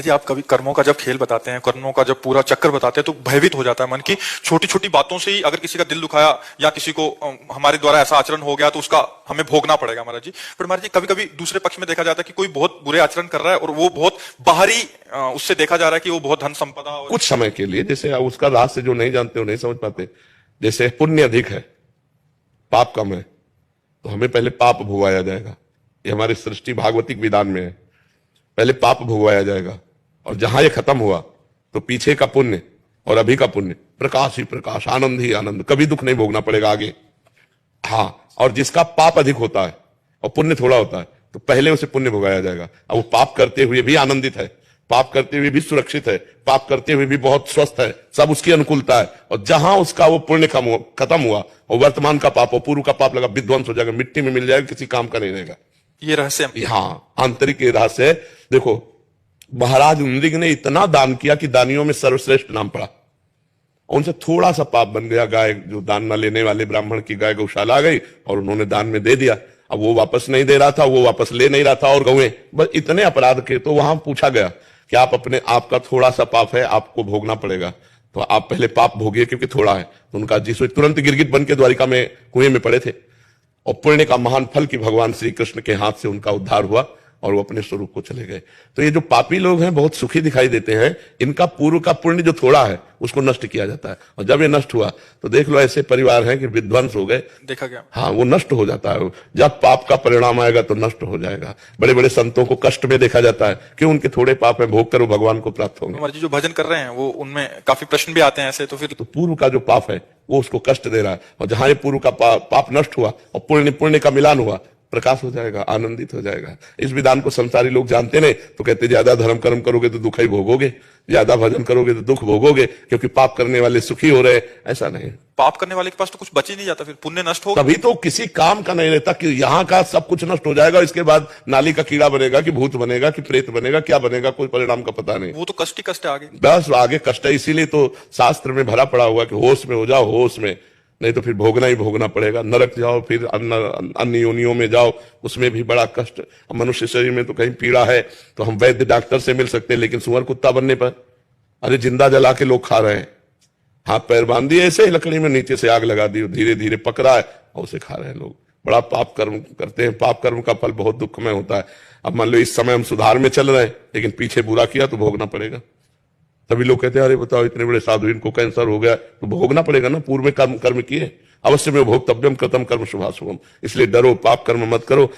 जी आप कभी कर्मों का जब खेल बताते हैं, कर्मों का जब पूरा चक्कर बताते हैं तो भयभीत हो जाता है मन की। छोटी छोटी बातों से ही अगर किसी का दिल दुखाया या किसी को हमारे द्वारा ऐसा आचरण हो गया तो उसका हमें भोगना पड़ेगा महाराज जी। पर महाराज जी कभी कभी दूसरे पक्ष में देखा जाता है कि कोई बहुत बुरे आचरण कर रहा है और वो बहुत बाहरी उससे देखा जा रहा है कि वो बहुत धन संपदा और कुछ समय के लिए, जैसे उसका रहस्य जो नहीं जानते हो नहीं समझ पाते। जैसे पुण्य अधिक है, पाप कम है, तो हमें पहले पाप भोगाया जाएगा। ये हमारी सृष्टि भागवतिक विधान में है। पहले पाप भोगवाया जाएगा और जहां ये खत्म हुआ तो पीछे का पुण्य और अभी का पुण्य, प्रकाश ही प्रकाश, आनंद ही आनंद, कभी दुख नहीं भोगना पड़ेगा आगे। हाँ, और जिसका पाप अधिक होता है और पुण्य थोड़ा होता है तो पहले उसे पुण्य भोगाया जाएगा। अब वो पाप करते हुए भी आनंदित है, पाप करते हुए भी सुरक्षित है, पाप करते हुए भी बहुत स्वस्थ है, सब उसकी अनुकूलता है। और जहां उसका वो पुण्य खत्म हुआ और वर्तमान का पाप और पूर्व का पाप लगा, विध्वंस हो जाएगा, मिट्टी में मिल जाएगा, किसी काम का नहीं रहेगा। ये रहस्य, हाँ, आंतरिक ये रहस्य है। देखो, महाराज नृग ने इतना दान किया कि दानियों में सर्वश्रेष्ठ नाम पड़ा। उनसे थोड़ा सा पाप बन गया, गाय जो दान न लेने वाले ब्राह्मण की गाय गौशाला आ गई और उन्होंने दान में दे दिया। अब वो वापस नहीं दे रहा था, वो वापस ले नहीं रहा था और गौएं, बस इतने अपराध के। तो वहां पूछा गया कि आप अपने आप का थोड़ा सा पाप है, आपको भोगना पड़ेगा, तो आप पहले पाप भोगिए क्योंकि थोड़ा है। तो उनका जिस तुरंत गिरगिट बन के द्वारिका में कुएं में पड़े थे और पुण्य का महान फल कि भगवान श्री कृष्ण के हाथ से उनका उद्धार हुआ और वो अपने स्वरूप को चले गए। तो ये जो पापी लोग हैं बहुत सुखी दिखाई देते हैं। इनका पूर्व का पुण्य जो थोड़ा है उसको नष्ट किया जाता है, और जब ये नष्ट हुआ तो देख लो ऐसे परिवार हैं कि विध्वंस हो गए, देखा गया। हाँ, वो नष्ट हो जाता है। जब पाप का परिणाम आएगा तो नष्ट हो जाएगा। बड़े बड़े संतों को कष्ट में देखा जाता है कि उनके थोड़े पाप है, भोग कर वो भगवान को प्राप्त होंगे। हमारे जी जो भजन कर रहे हैं वो उनमें काफी प्रश्न भी आते हैं ऐसे, तो फिर तो पूर्व का जो पाप है वो उसको कष्ट दे रहा है, और जहां ये पूर्व का पाप नष्ट हुआ और पुण्य का मिलान हुआ, प्रकाश हो जाएगा, आनंदित हो जाएगा। इस विधान को संसारी लोग जानते नहीं तो कहते ज्यादा धर्म कर्म करोगे तो दुख ही भोगोगे, ज्यादा भजन करोगे तो दुख भोगोगे, क्योंकि पाप करने वाले सुखी हो रहे। ऐसा नहीं, पाप करने वाले के पास तो कुछ बच ही नहीं जाता, फिर पुण्य नष्ट होगा तभी तो किसी काम का नहीं रहता कि यहाँ का सब कुछ नष्ट हो जाएगा, इसके बाद नाली का कीड़ा बनेगा कि भूत बनेगा कि प्रेत बनेगा, क्या बनेगा कोई परिणाम का पता नहीं। वो तो कष्ट ही कष्ट है आगे, बस आगे कष्ट है। इसीलिए तो शास्त्र में भरा पड़ा हुआ कि होश में हो जाओ, होश में, नहीं तो फिर भोगना ही भोगना पड़ेगा। नरक जाओ, फिर अन्य योनियों में जाओ, उसमें भी बड़ा कष्ट। मनुष्य शरीर में तो कहीं पीड़ा है तो हम वैद्य डॉक्टर से मिल सकते हैं, लेकिन सुअर कुत्ता बनने पर अरे जिंदा जला के लोग खा रहे हैं, हाथ पैर बांध दिए ऐसे ही लकड़ी में, नीचे से आग लगा दी, धीरे धीरे पक रहा है और उसे खा रहे हैं लोग। बड़ा पाप कर्म करते हैं। पाप कर्म का फल बहुत दुखमय होता है। अब मान लो इस समय हम सुधार में चल रहे हैं, लेकिन पीछे बुरा किया तो भोगना पड़ेगा। तभी लोग कहते हैं अरे बताओ इतने बड़े साधु, इनको कैंसर हो गया, तो भोगना पड़ेगा ना। पूर्व में कर्म किए, अवश्य में भोक्तव्यम कृतम कर्म शुभाशुभम। इसलिए डरो, पाप कर्म मत करो।